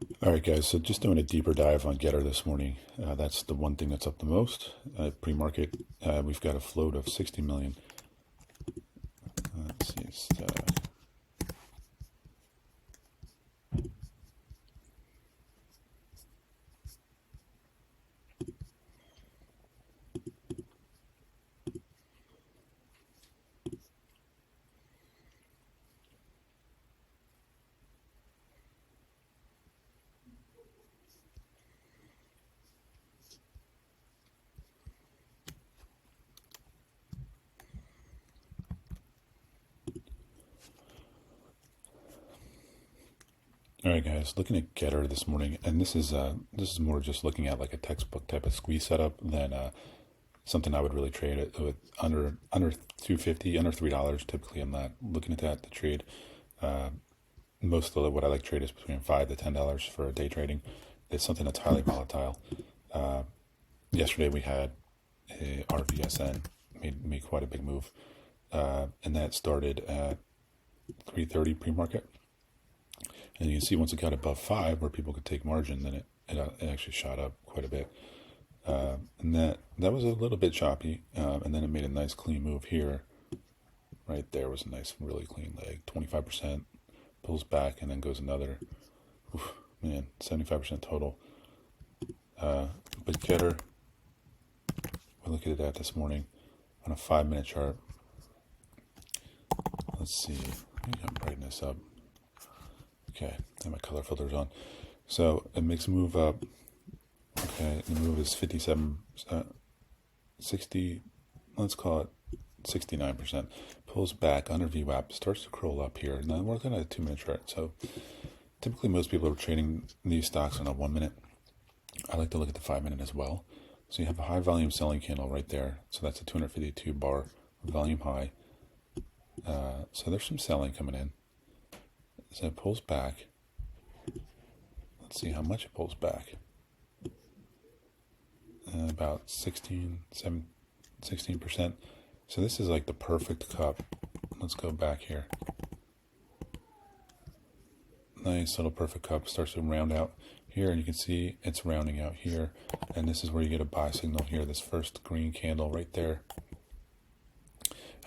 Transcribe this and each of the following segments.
All right, guys, so just doing a deeper dive on GETR this morning. That's the one thing that's up the most. Pre-market, we've got a float of 60 million. Let's see, all right, guys, looking at GETR this morning, and this is more just looking at like a textbook type of squeeze setup than something I would really trade it with under 250, under $3. Typically, I'm not looking at that to trade. Most of what I like to trade is between $5 to $10 for day trading. It's something that's highly volatile. Yesterday we had a RVSN made quite a big move, and that started at 3:30 pre-market. And you can see once it got above 5, where people could take margin, then it actually shot up quite a bit. And that was a little bit choppy, and then it made a nice clean move here. Right there was a nice, really clean leg, 25%, pulls back, and then goes another, 75% total. But GETR, we look at that this morning on a 5-minute chart. Let's see, let me brighten this up. Okay, and my color filter's on. So it makes a move up. Okay, the move is 60, let's call it 69%. Pulls back under VWAP, starts to curl up here. Now we're looking at a 2-minute chart. So typically most people are trading these stocks on a 1-minute. I like to look at the 5-minute as well. So you have a high volume selling candle right there. So that's a 252 bar volume high. So there's some selling coming in. So it pulls back. Let's see how much it pulls back. About 16%. So this is like the perfect cup. Let's go back here. Nice little perfect cup. Starts to round out here, and you can see it's rounding out here. And this is where you get a buy signal here. This first green candle right there.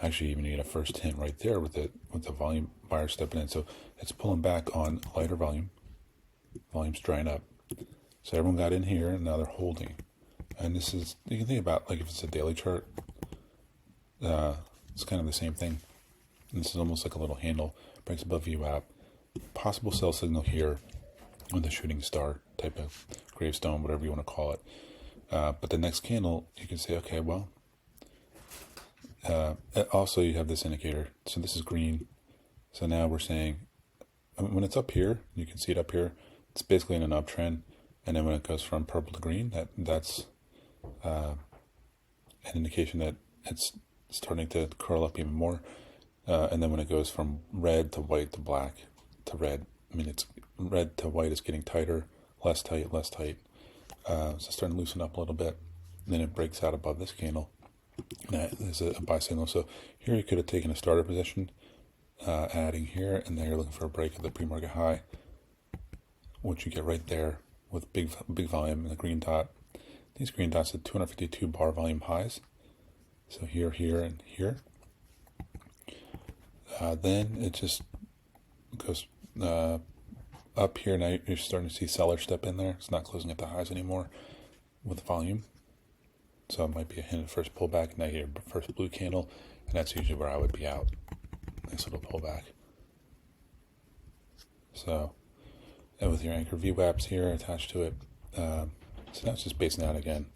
Actually, even you get a first hint right there with the volume buyer stepping in. So it's pulling back on lighter volume. Volume's drying up. So everyone got in here, and now they're holding. And this is, you can think about like if it's a daily chart, it's kind of the same thing. And this is almost like a little handle, breaks above VWAP. Possible sell signal here with a shooting star type of gravestone, whatever you want to call it. But the next candle, you can say, okay, well, also you have this indicator. So this is green. So now we're saying, when it's up here, you can see it up here, it's basically in an uptrend. And then when it goes from purple to green, that's an indication that it's starting to curl up even more. And then when it goes from red to white to black to red, it's red to white is getting tighter, less tight. So it's starting to loosen up a little bit. And then it breaks out above this candle. That is a buy signal. So here you could have taken a starter position, adding here, and then you're looking for a break of the pre-market high, which you get right there with big volume and the green dot. These green dots are 252 bar volume highs. So here, and here. Then it just goes up here. Now you're starting to see sellers step in there. It's not closing at the highs anymore with volume. So it might be a hint of first pullback. Now you get your first blue candle, and that's usually where I would be out. Nice little pullback. So, and with your anchor VWAPs here attached to it. So now it's just basing out again.